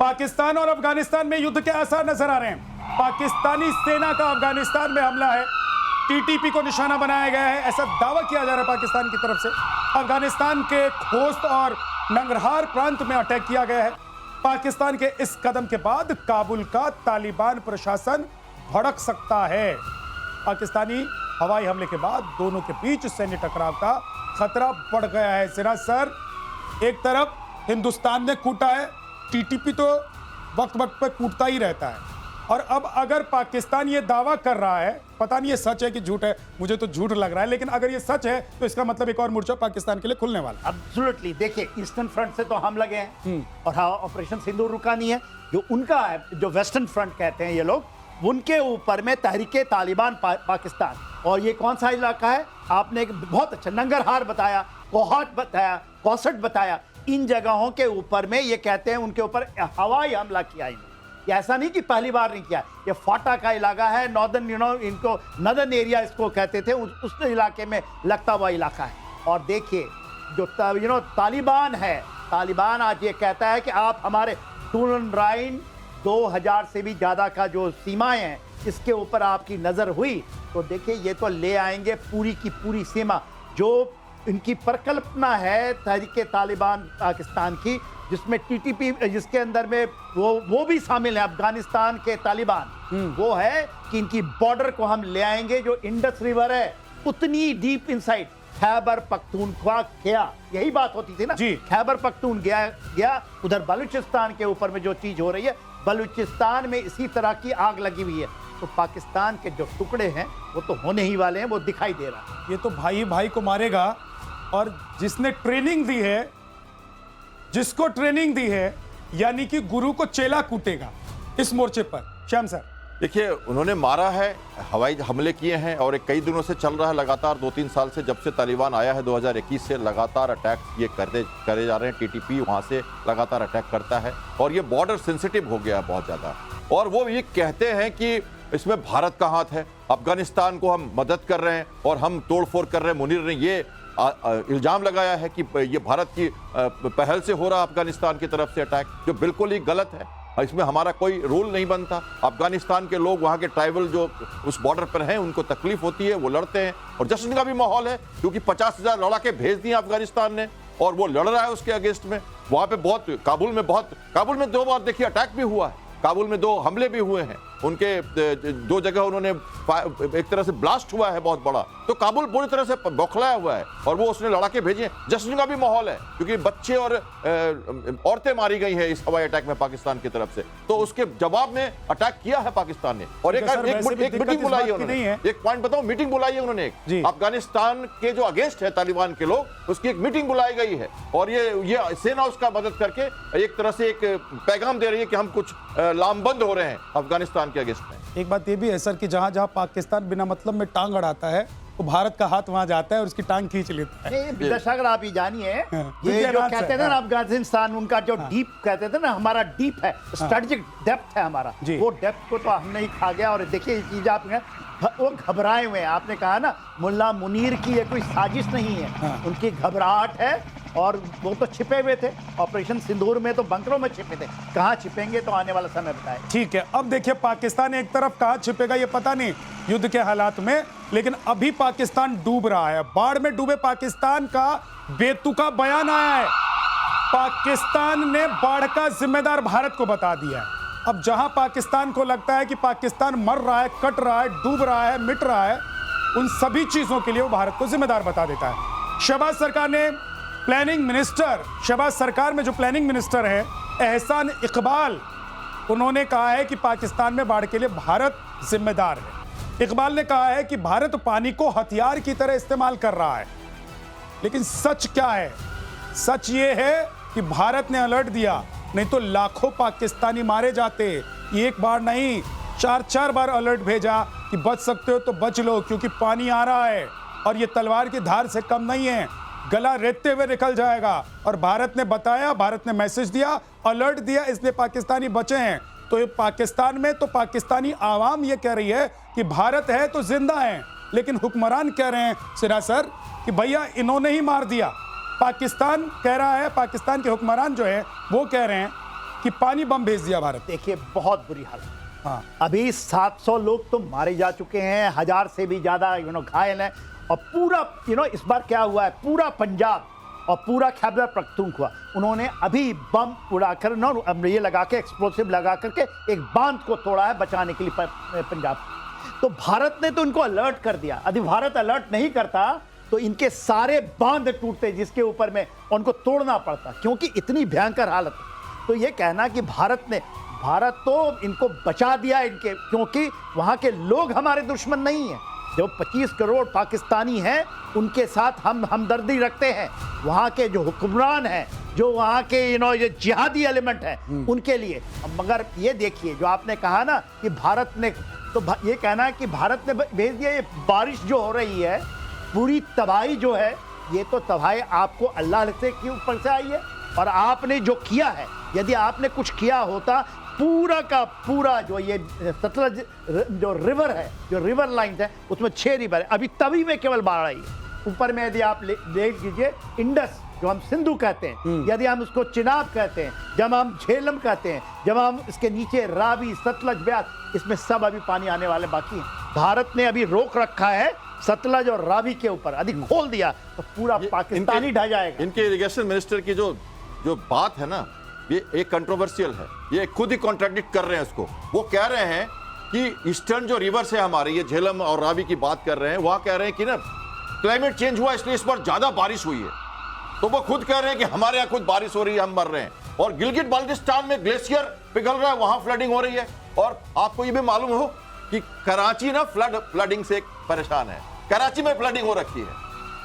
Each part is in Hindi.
पाकिस्तान और अफगानिस्तान में युद्ध के आसार नजर आ रहे हैं। पाकिस्तानी सेना का अफगानिस्तान में हमला है, टीटीपी को निशाना बनाया गया है, ऐसा दावा किया जा रहा है पाकिस्तान की तरफ से। अफगानिस्तान के खोस्त और नंगरहार प्रांत में अटैक किया गया है। पाकिस्तान के इस कदम के बाद काबुल का तालिबान प्रशासन भड़क सकता है। पाकिस्तानी हवाई हमले के बाद दोनों के बीच सैन्य टकराव का खतरा बढ़ गया है। सिराज सर, एक तरफ हिंदुस्तान ने कूटा है, टीटीपी तो वक्त वक्त पर कूटता ही रहता है, और अब अगर पाकिस्तान ये दावा कर रहा है, पता नहीं ये सच है कि झूठ है, मुझे तो झूठ लग रहा है, लेकिन अगर ये सच है तो इसका मतलब एक और मोर्चा पाकिस्तान के लिए खुलने वाला है। एब्सोल्युटली। देखिए, ईस्टर्न फ्रंट से तो हम लगे हैं और हाँ, ऑपरेशन सिंदूर रुका नहीं है। जो उनका है, जो वेस्टर्न फ्रंट कहते हैं ये लोग, उनके ऊपर में तहरीके तालिबान पाकिस्तान। और ये कौन सा इलाका है? आपने एक बहुत अच्छा नंगरहार बताया, कोहट बताया, कौसट बताया। इन जगहों के ऊपर में ये कहते हैं उनके ऊपर हवाई हमला किया इन्होंने। ये ऐसा नहीं कि पहली बार नहीं किया, ये फाटा का इलाका है, नॉर्दर्न इनको नदर्न एरिया इसको कहते थे, उस इलाके में लगता हुआ इलाका है। और देखिए जो तालिबान है, तालिबान आज ये कहता है कि आप हमारे टूरन 2000 से भी ज़्यादा का जो सीमाएं हैं, इसके ऊपर आपकी नज़र हुई तो देखिए ये तो ले आएंगे पूरी की पूरी सीमा। जो इनकी परिकल्पना है तहरीके तालिबान पाकिस्तान की, जिसमें टीटीपी, जिसके अंदर में वो भी शामिल है, अफगानिस्तान के तालिबान, वो है कि इनकी बॉर्डर को हम ले आएंगे। जो इंडस रिवर है उतनी डीप इनसाइड खैबर पख्तूनख्वा गया, यही बात होती थी ना जी। खैबर पख्तून गया उधर बलूचिस्तान के ऊपर में जो चीज हो रही है, बलूचिस्तान में इसी तरह की आग लगी हुई है। तो पाकिस्तान के जो टुकड़े हैं वो तो होने ही वाले हैं, वो दिखाई दे रहा है। ये तो भाई भाई को मारेगा, और जिसने ट्रेनिंग दी है, जिसको ट्रेनिंग दी है, यानी कि गुरु को चेला कूटेगा इस मोर्चे पर। श्याम सर, देखिए, उन्होंने मारा है, हवाई हमले किए हैं, और कई दिनों से चल रहा है लगातार। 2-3 साल से, जब से तालिबान आया है 2021 से, लगातार अटैक ये करे जा रहे हैं। टीटीपी वहाँ से लगातार अटैक करता है, और ये बॉर्डर सेंसिटिव हो गया है बहुत ज़्यादा। और वो ये कहते हैं कि इसमें भारत का हाथ है, अफगानिस्तान को हम मदद कर रहे हैं और हम तोड़फोड़ कर रहे हैं। मुनीर ने ये इल्जाम लगाया है कि ये भारत की पहल से हो रहा अफगानिस्तान की तरफ से अटैक, जो बिल्कुल ही गलत है। इसमें हमारा कोई रोल नहीं बनता। अफगानिस्तान के लोग, वहाँ के ट्राइबल जो उस बॉर्डर पर हैं, उनको तकलीफ होती है, वो लड़ते हैं, और जश्न का भी माहौल है, क्योंकि 50,000 लड़ाके भेज दिए अफगानिस्तान ने, और वो लड़ रहा है उसके अगेंस्ट में। वहाँ पे काबुल में 2 बार देखिए अटैक भी हुआ है, काबुल में 2 हमले भी हुए हैं, उनके 2 जगह उन्होंने एक तरह से ब्लास्ट हुआ है बहुत बड़ा। तो काबुल पूरी तरह से बौखलाया हुआ है, और वो उसने लड़ाके भेजे। जश्न का भी माहौल है, क्योंकि बच्चे और औरतें मारी गई हैं इस हवाई अटैक में पाकिस्तान की तरफ से। तो उसके जवाब में अटैक किया है पाकिस्तान ने, और एक मीटिंग बुलाई है उन्होंने। एक पॉइंट बताऊं, मीटिंग बुलाई है उन्होंने अफगानिस्तान के जो अगेंस्ट है तालिबान के लोग, उसकी एक मीटिंग बुलाई गई है, और ये सेना उसका मदद करके एक तरह से एक पैगाम दे रही है कि हम कुछ लामबंद हो रहे हैं अफगानिस्तान के अगेंस्ट में। एक बात ये भी है सर कि जहां जहां पाकिस्तान बिना मतलब में टांग अड़ाता है, तो भारत का हाथ वहां जाता है और उसकी टांग खींच लेता है। विद्यासागर, आप ही जानिए, ये जो कहते थे ना अफगानिस्तान, उनका जो डीप कहते थे ना, हमारा डीप है, स्ट्रेटेजिक डेप्थ है हमारा, वो डेप्थ को तो हमने ही खा गया। और देखिए ये चीज आप वो घबराए हुए हैं। आपने कहा ना मुल्ला मुनीर की ये कोई साजिश नहीं है, उनकी घबराहट है, और वो तो छिपे हुए थे ऑपरेशन सिंदूर में, तो बंकरों में छिपे थे। कहाँ छिपेंगे तो आने वाला समय बताए। ठीक है, अब देखिए पाकिस्तान एक तरफ कहाँ छिपेगा ये पता नहीं युद्ध के हालात में, लेकिन अभी पाकिस्तान डूब रहा है। बाढ़ में डूबे पाकिस्तान का बेतुका बयान आया है। पाकिस्तान ने बाढ़ का जिम्मेदार भारत को बता दिया है। अब जहां पाकिस्तान को लगता है कि पाकिस्तान मर रहा है, कट रहा है, डूब रहा है, मिट रहा है, उन सभी चीजों के लिए वो भारत को जिम्मेदार बता देता है। शहबाज सरकार ने शहबाज सरकार में जो प्लानिंग मिनिस्टर है एहसान इकबाल, उन्होंने कहा है कि पाकिस्तान में बाढ़ के लिए भारत जिम्मेदार है। इकबाल ने कहा है कि भारत पानी को हथियार की तरह इस्तेमाल कर रहा है। लेकिन सच क्या है? सच ये है कि भारत ने अलर्ट दिया, नहीं तो लाखों पाकिस्तानी मारे जाते। एक बार नहीं, 4 बार अलर्ट भेजा कि बच सकते हो तो बच लो, क्योंकि पानी आ रहा है और ये तलवार की धार से कम नहीं है, गला रेतते हुए निकल जाएगा। और भारत ने बताया, भारत ने मैसेज दिया, अलर्ट दिया, इसलिए पाकिस्तानी बचे हैं। तो ये पाकिस्तान में तो पाकिस्तानी आवाम ये कह रही है कि भारत है तो जिंदा है, लेकिन हुक्मरान कह रहे हैं सिराज सर कि भैया इन्होंने ही मार दिया। पाकिस्तान कह रहा है, पाकिस्तान के हुक्मरान जो है वो कह रहे हैं कि पानी बम भेज दिया भारत। देखिए बहुत बुरी हालत। हाँ, अभी 700 लोग तो मारे जा चुके हैं, 1000 से भी ज्यादा घायल हैं, और पूरा इस बार क्या हुआ है, पूरा पंजाब और पूरा खैबर पख्तूनख्वा उन्होंने अभी बम उड़ाकर ये लगा के, एक्सप्लोसिव लगा करके एक बांध को तोड़ा है बचाने के लिए पंजाब। तो भारत ने तो उनको अलर्ट कर दिया। यदि भारत अलर्ट नहीं करता तो इनके सारे बांध टूटते जिसके ऊपर में उनको तोड़ना पड़ता, क्योंकि इतनी भयंकर हालत। तो ये कहना कि भारत तो इनको बचा दिया इनके, क्योंकि वहां के लोग हमारे दुश्मन नहीं हैं। जो 25 करोड़ पाकिस्तानी हैं उनके साथ हम हमदर्दी रखते हैं। वहाँ के जो हुक्मरान हैं, जो वहाँ के ये जिहादी एलिमेंट हैं उनके लिए। मगर ये देखिए जो आपने कहा ना कि भारत ने, तो ये कहना है कि भारत ने भेज दिया, ये बारिश जो हो रही है, पूरी तबाही जो है, ये तो तबाही आपको अल्लाह से के ऊपर से आई है। और आपने जो किया है, यदि आपने कुछ किया होता, पूरा का पूरा जो ये सतलज जो रिवर है, जो रिवर लाइन है, उसमें 6 रिवर है, अभी तभी में केवल बाढ़ आई है। ऊपर में यदि आप देख लीजिए, इंडस जो हम सिंधु कहते हैं, यदि हम उसको चिनाब कहते हैं, जब हम झेलम कहते हैं, जब हम इसके नीचे रावी, सतलज, ब्यास, इसमें सब अभी पानी आने वाले बाकी हैं। भारत ने अभी रोक रखा है सतलज और रावी के ऊपर, यदि खोल दिया तो पूरा पाकिस्तान ही ढह जाएगा। इनके इरिगेशन मिनिस्टर की जो बात है ना, ये एक कंट्रोवर्शियल है, ये खुद ही कॉन्ट्रडिक्ट कर रहे हैं उसको। वो कह रहे हैं कि ईस्टर्न जो रिवर्स है हमारे, ये झेलम और रावी की बात कर रहे हैं, वहां कह रहे हैं कि ना क्लाइमेट चेंज हुआ इसलिए इस पर ज्यादा बारिश हुई है। तो वो खुद कह रहे हैं कि हमारे यहाँ खुद बारिश हो रही है, हम मर रहे हैं। और गिलगित बाल्टिस्तान में ग्लेशियर पिघल रहा है, वहां फ्लडिंग हो रही है। और आपको ये भी मालूम हो कि कराची ना फ्लडिंग से परेशान है, कराची में फ्लडिंग हो रखी है।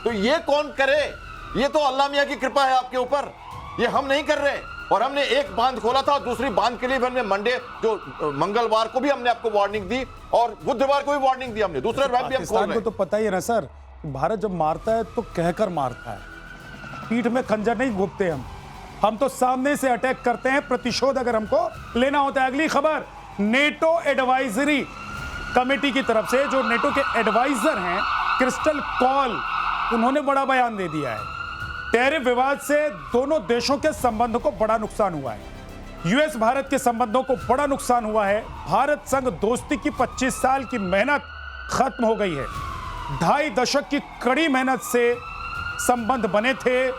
तो ये कौन करे? ये तो अल्लाह मियां की कृपा है आपके ऊपर, ये हम नहीं कर रहे। और हमने एक बांध खोला था, दूसरी बांध के लिए हमने मंगलवार को भी हमने आपको वार्निंग दी, और बुधवार को भी वार्निंग दी हमने, दूसरे भी हम खोल रहे पाकिस्तान को तो पता ही है ना सर, भारत जब मारता है तो कहकर मारता है, पीठ में खंजर नहीं घोंपते हम तो सामने से अटैक करते हैं, प्रतिशोध अगर हमको लेना होता है। अगली खबर, नेटो एडवाइजरी कमेटी की तरफ से, जो नेटो के एडवाइजर हैं क्रिस्टल कॉल, उन्होंने बड़ा बयान दे दिया है। टैरिफ विवाद से दोनों देशों के संबंध को बड़ा नुकसान हुआ है, यूएस भारत के संबंधों को बड़ा नुकसान हुआ है। भारत संग दोस्ती की 25 साल की मेहनत खत्म हो गई है। 2.5 दशक की कड़ी मेहनत से संबंध बने थे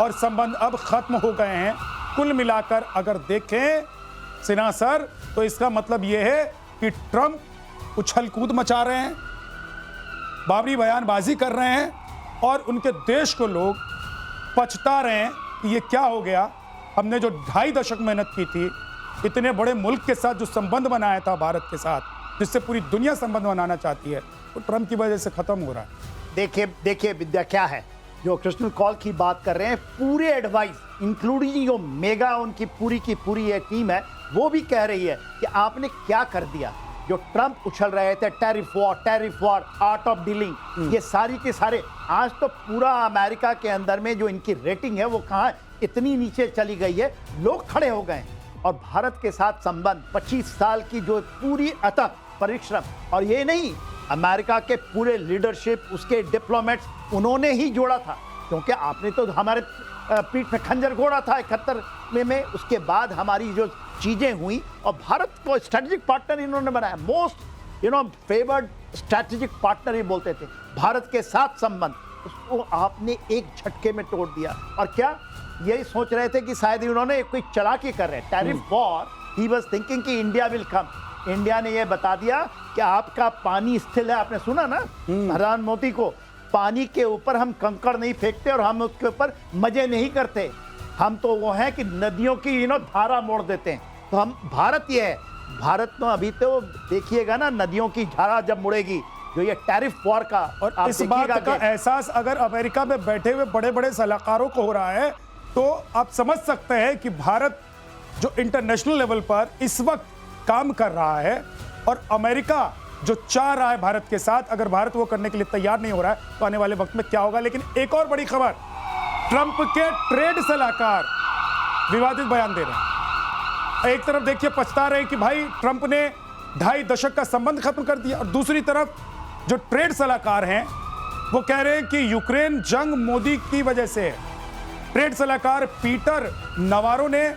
और संबंध अब खत्म हो गए हैं। कुल मिलाकर अगर देखें सिन्हा सर, तो इसका मतलब यह है कि ट्रंप उछल कूद मचा रहे हैं, बाबरी बयानबाजी कर रहे हैं, और उनके देश को लोग पछता रहे हैं कि ये क्या हो गया। हमने जो 2.5 दशक मेहनत की थी, इतने बड़े मुल्क के साथ जो संबंध बनाया था भारत के साथ, जिससे पूरी दुनिया संबंध बनाना चाहती है, वो ट्रंप की वजह से खत्म हो रहा है। देखिए विद्या क्या है, जो क्रिस्टल कॉल की बात कर रहे हैं, पूरे एडवाइस इंक्लूडिंग जो मेगा उनकी पूरी की पूरी ये टीम है, वो भी कह रही है कि आपने क्या कर दिया। जो ट्रंप उछल रहे थे, tariff war, art of dealing, ये सारी के सारे, आज तो पूरा अमेरिका के अंदर में जो इनकी रेटिंग है वो कहाँ इतनी नीचे चली गई है, लोग खड़े हो गए। और भारत के साथ संबंध 25 साल की जो पूरी अथक परिश्रम, और ये नहीं, अमेरिका के पूरे लीडरशिप, उसके डिप्लोमेट्स, उन्होंने ही जोड़ा था, क्योंकि आपने तो हमारे पीठ में खंजर घोड़ा था 71 में। उसके बाद हमारी जो चीजें हुई, और भारत को स्ट्रेटेजिक पार्टनर इन्होंने बनाया, मोस्ट फेवर्ड स्ट्रेटेजिक पार्टनर ही बोलते थे। भारत के साथ संबंध, उसको आपने एक झटके में तोड़ दिया। और क्या यही सोच रहे थे कि शायद उन्होंने कोई चालाकी कर रहे हैं, tariff war, he was thinking कि इंडिया विल कम। इंडिया ने यह बता दिया कि आपका पानी स्थिर है। आपने सुना ना प्रधानमंत्री को, पानी के ऊपर हम कंकड़ नहीं फेंकते और हम उसके ऊपर मजे नहीं करते, हम तो वो हैं कि नदियों की धारा मोड़ देते हैं। तो हम भारत ये है, भारत तो अभी तो देखिएगा ना, नदियों की धारा जब मुड़ेगी, जो ये टैरिफ वॉर का, और इस बात का एहसास अगर अमेरिका में बैठे हुए बड़े बड़े सलाहकारों को हो रहा है, तो आप समझ सकते हैं कि भारत जो इंटरनेशनल लेवल पर इस वक्त काम कर रहा है, और अमेरिका जो चाह रहा है भारत के साथ, अगर भारत वो करने के लिए तैयार नहीं हो रहा है, तो आने वाले वक्त में क्या होगा। लेकिन एक और बड़ी खबर, ट्रंप के ट्रेड सलाहकार विवादित बयान दे रहे हैं। एक तरफ देखिए पछता रहे कि भाई ट्रंप ने 2.5 दशक का संबंध खत्म कर दिया, और दूसरी तरफ जो ट्रेड सलाहकार हैं वो कह रहे हैं कि यूक्रेन जंग मोदी की वजह से है। ट्रेड सलाहकार पीटर नवारो ने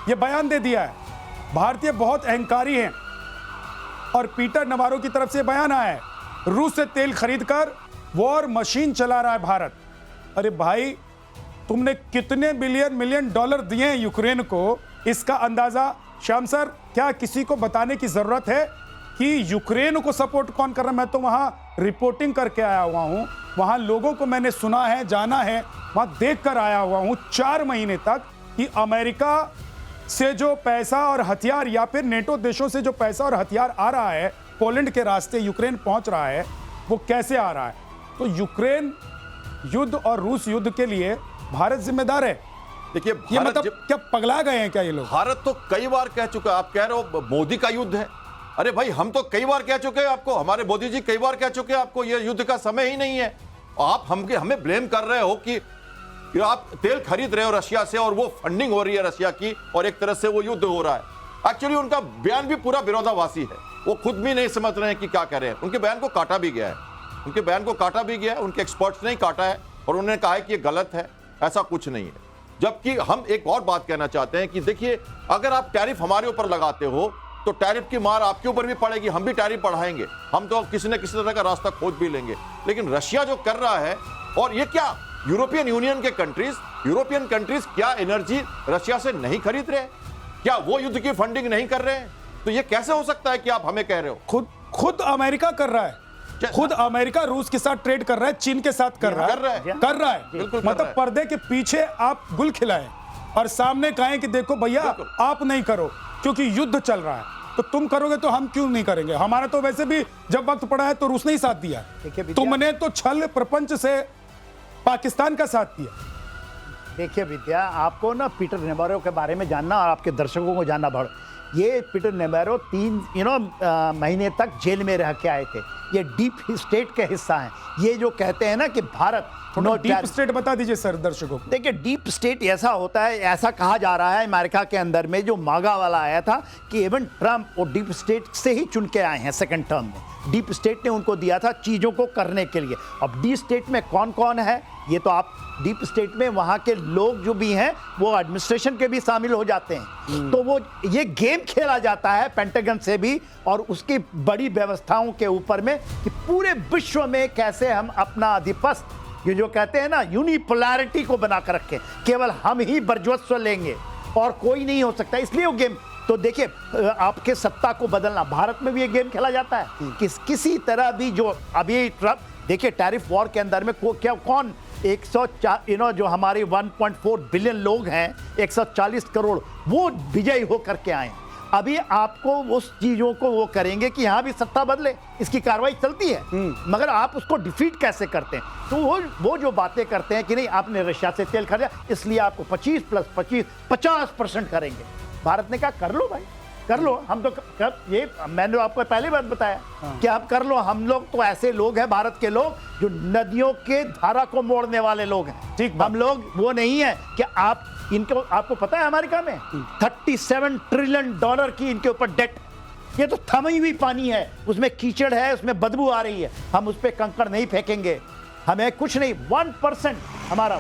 ये बयान दे दिया है। भारतीय बहुत अहंकारी हैं और पीटर नवारो की तरफ से बयान आया है, रूस से तेल खरीदकर वॉर मशीन चला रहा है भारत। अरे भाई, तुमने कितने बिलियन मिलियन डॉलर दिए हैं यूक्रेन को, इसका अंदाजा श्याम सर क्या किसी को बताने की जरूरत है कि यूक्रेन को सपोर्ट कौन कर रहा है? मैं तो वहां रिपोर्टिंग करके आया हुआ हूं, वहां लोगों को मैंने सुना है, जाना है, वहां देख कर आया हुआ हूं 4 महीने तक कि अमेरिका से जो पैसा और हथियार या फिर नेटो देशों से जो पैसा और हथियार आ रहा है, पोलैंड के रास्ते यूक्रेन पहुंच रहा है, वो कैसे आ रहा है। तो यूक्रेन युद्ध और रूस युद्ध के लिए भारत जिम्मेदार है। देखिए, ये मतलब क्या पगला गए हैं क्या ये लोग? भारत तो कई बार कह चुका है। आप कह रहे हो मोदी का युद्ध है, अरे भाई हम तो कई बार कह चुके हैं आपको, हमारे मोदी जी कई बार कह चुके हैं आपको ये युद्ध का समय ही नहीं है। आप हमें ब्लेम कर रहे हो कि आप तेल खरीद रहे हो रशिया से और वो फंडिंग हो रही है रशिया की और एक तरह से वो युद्ध हो रहा है। एक्चुअली उनका बयान भी पूरा विरोधाभासी है, वो खुद भी नहीं समझ रहे हैं कि क्या कर रहे हैं। उनके बयान को काटा भी गया है, उनके बयान को काटा भी गया है, उनके एक्सपर्ट्स ने ही काटा है और उन्होंने कहा है कि ये गलत है, ऐसा कुछ नहीं है। जबकि हम एक और बात कहना चाहते हैं कि देखिए, अगर आप टैरिफ हमारे ऊपर लगाते हो तो टैरिफ की मार आपके ऊपर भी पड़ेगी, हम भी टैरिफ बढ़ाएंगे, हम तो किसी न किसी तरह का रास्ता खोज भी लेंगे। लेकिन रशिया जो कर रहा है, और ये क्या यूरोपियन यूनियन के यूरोपियन कंट्रीज क्या एनर्जी रशिया से नहीं खरीद रहे? क्या वो युद्ध की फंडिंग नहीं कर रहे हैं? तो ये कैसे हो सकता है कि आप हमें कह रहे हो? खुद अमेरिका कर रहा है, खुद अमेरिका रूस के साथ ट्रेड कर रहा है, चीन के साथ कर रहा है। मतलब पर्दे के पीछे आप गुल खिलाएं और सामने कहें कि देखो भैया आप नहीं करो क्योंकि युद्ध चल रहा है, तो तुम करोगे तो हम क्यों नहीं करेंगे? हमारा तो वैसे भी जब वक्त पड़ा है तो रूस ने ही साथ दिया, तुमने तो छल प्रपंच से पाकिस्तान का साथ दिया। देखिए विद्या, आपको ना पीटर नेवारो के बारे में जानना और आपके दर्शकों को जानना पड़। ये पीटर नेवारो 3 महीने तक जेल में रह के आए थे। ये डीप स्टेट के हिस्सा हैं। ये जो कहते हैं ना कि भारत डीप स्टेट बता दीजिए सर दर्शकों को। देखिए, डीप स्टेट ऐसा होता है, ऐसा कहा जा रहा है अमेरिका के अंदर में जो मागा वाला आया था कि इवन ट्रंप वो डीप स्टेट से ही चुन के आए हैं सेकंड टर्म में। डीप स्टेट ने उनको दिया था चीज़ों को करने के लिए। अब डीप स्टेट में कौन कौन है ये तो आप डीप स्टेट में वहाँ के लोग जो भी हैं वो एडमिनिस्ट्रेशन के भी शामिल हो जाते हैं। तो वो ये गेम खेला जाता है पेंटागन से भी और उसकी बड़ी व्यवस्थाओं के ऊपर में कि पूरे विश्व में कैसे हम अपना आधिपत्य, ये जो कहते हैं ना यूनिपोलैरिटी को बनाकर रखें, केवल हम ही वर्चस्व लेंगे और कोई नहीं हो सकता। इसलिए वो गेम, तो देखिए आपके सत्ता को बदलना, भारत में भी ये गेम खेला जाता है कि किसी तरह भी जो अभी ट्रंप, देखिए टैरिफ वॉर के अंदर में कौन 104 जो हमारे 1.4 बिलियन लोग हैं, 140 करोड़ वो विजयी होकर के आए। अभी आपको उस चीजों को वो करेंगे कि यहाँ भी सत्ता बदले, इसकी कार्रवाई चलती है, मगर आप उसको डिफीट कैसे करते हैं? तो वो जो बातें करते हैं कि नहीं आपने रशिया से तेल खरीदा इसलिए आपको 25 + 25 50% करेंगे। भारत ने कहा कर लो भाई, कर लो, हम तो ये मैंने आपको पहले बात बताया कि आप कर लो। हम लोग तो ऐसे लोग हैं, भारत के लोग जो नदियों के धारा को मोड़ने वाले लोग हैं। ठीक, हम लोग वो नहीं है कि आप इनको, आपको पता है अमेरिका में 37 ट्रिलियन डॉलर की इनके ऊपर डेट, ये तो थमी हुई पानी है, उसमें कीचड़ है, उसमें बदबू आ रही है, हम उस पर कंकड़ नहीं फेंकेंगे, हमें कुछ नहीं। 1% हमारा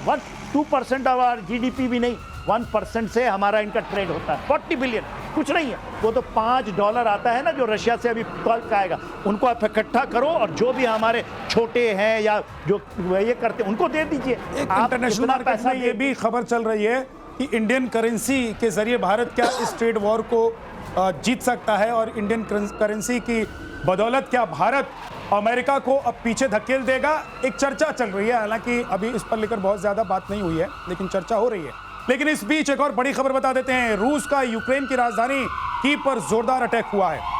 2% ऑफ GDP भी नहीं, 1% से हमारा इनका ट्रेड होता है, 40 बिलियन, कुछ नहीं है। वो तो $5 आता है ना जो रशिया से अभी कल का आएगा, उनको आप इकट्ठा करो और जो भी हमारे छोटे हैं या जो ये करते हैं उनको दे दीजिए। इंटरनेशनल मार्केट में ये भी खबर चल रही है कि इंडियन करेंसी के जरिए भारत क्या इस ट्रेड वॉर को जीत सकता है और इंडियन करेंसी की बदौलत क्या भारत अमेरिका को अब पीछे धकेल देगा। एक चर्चा चल रही है, हालांकि अभी इस पर लेकर बहुत ज्यादा बात नहीं हुई है, लेकिन चर्चा हो रही है। लेकिन इस बीच एक और बड़ी खबर बता देते हैं। रूस का यूक्रेन की राजधानी कीव पर जोरदार अटैक हुआ है।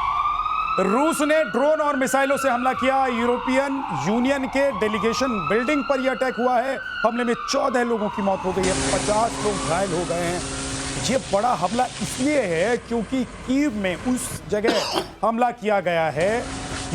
रूस ने ड्रोन और मिसाइलों से हमला किया। यूरोपियन यूनियन के डेलीगेशन बिल्डिंग पर यह अटैक हुआ है। हमले में 14 लोगों की मौत हो गई है, 50 लोग घायल हो गए हैं। ये बड़ा हमला इसलिए है क्योंकि कीव में उस जगह हमला किया गया है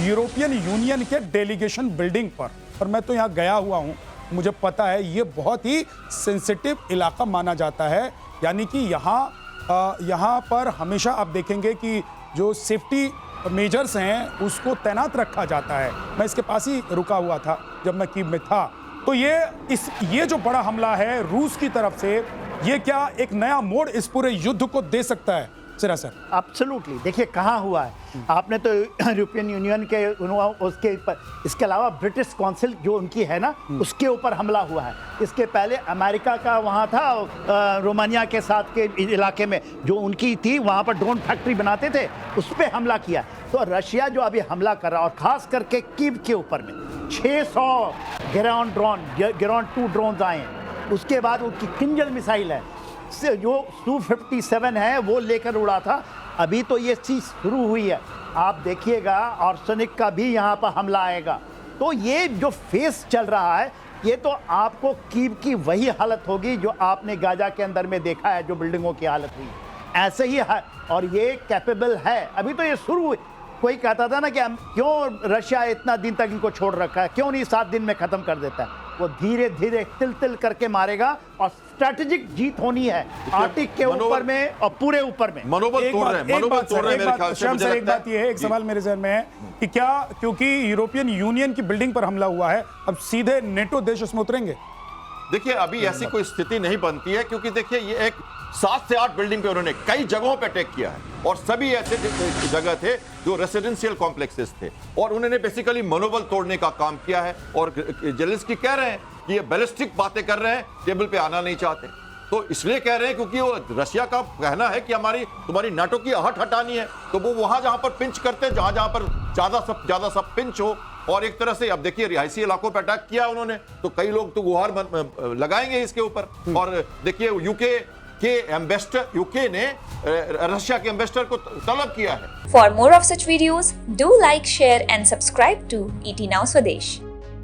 यूरोपियन यूनियन के डेलीगेशन बिल्डिंग पर। और मैं तो यहाँ गया हुआ हूँ, मुझे पता है ये बहुत ही सेंसिटिव इलाका माना जाता है। यानी कि यहाँ पर हमेशा आप देखेंगे कि जो सेफ्टी मेजर्स हैं उसको तैनात रखा जाता है। मैं इसके पास ही रुका हुआ था जब मैं कीव में था। तो ये जो बड़ा हमला है रूस की तरफ से, ये क्या एक नया मोड़ इस पूरे युद्ध को दे सकता है सिरा सर? एब्सोल्युटली। देखिए कहाँ हुआ है, आपने तो यूरोपियन यूनियन के उसके इसके अलावा ब्रिटिश काउंसिल जो उनकी है ना, उसके ऊपर हमला हुआ है। इसके पहले अमेरिका का वहाँ था रोमानिया के साथ के इलाके में जो उनकी थी, वहाँ पर ड्रोन फैक्ट्री बनाते थे, उस पर हमला किया। तो रशिया जो अभी हमला कर रहा है, और खास करके कीव के ऊपर में 600 गिरॉन 2 ड्रोन आए हैं। उसके बाद उनकी किंजल मिसाइल है से जो Su-57 है वो लेकर उड़ा था। अभी तो ये चीज शुरू हुई है, आप देखिएगा आर्सेनिक का भी यहाँ पर हमला आएगा। तो ये जो फेस चल रहा है, ये तो आपको कीव की वही हालत होगी जो आपने गाजा के अंदर में देखा है, जो बिल्डिंगों की हालत हुई ऐसे ही है। और ये कैपेबल है, अभी तो ये शुरू हुई। कोई कहता था ना कि क्यों रशिया इतना दिन तक इनको छोड़ रखा है, क्यों नहीं 7 दिन में खत्म कर देता है। वो धीरे धीरे तिल तिल करके मारेगा और स्ट्रेटेजिक जीत होनी है आर्टिक के ऊपर में और पूरे ऊपर में। मनोबल तोड़ रहे हैं, मनोबल तोड़ रहे हैं मेरे ख्याल से। मुझे एक लगता बात ये है, एक सवाल मेरे जहन में है कि क्या क्योंकि यूरोपियन यूनियन की बिल्डिंग पर हमला हुआ है, अब सीधे नेटो देश उसमें उतरेंगे? देखिए अभी ऐसी कोई स्थिति नहीं बनती है, क्योंकि देखिए ये एक 7 से 8 बिल्डिंग पे उन्होंने कई जगहों पे अटैक किया है, और सभी ऐसे जगह थे जो रेसिडेंशियल कॉम्प्लेक्सेस थे, और उन्होंने बेसिकली मनोबल तोड़ने का काम किया है। और जेलेंस्की कह रहे हैं कि ये बैलिस्टिक बातें कर रहे हैं, टेबल पे आना नहीं चाहते। तो इसलिए कह रहे हैं क्योंकि वो रशिया का कहना है कि तुम्हारी नाटो की आहट हटानी है, तो वो वहां जहां पर पिंच करते हैं, जहां पर ज्यादा सब पिंच हो। और एक तरह से अब देखिए रिहायशी इलाकों पर अटैक किया उन्होंने, तो कई लोग तो गुहार लगाएंगे इसके ऊपर। और देखिए यूके ने रशिया के एम्बेसडर को तलब किया है। For more of such videos, do like, share and subscribe to ET Now Swadesh.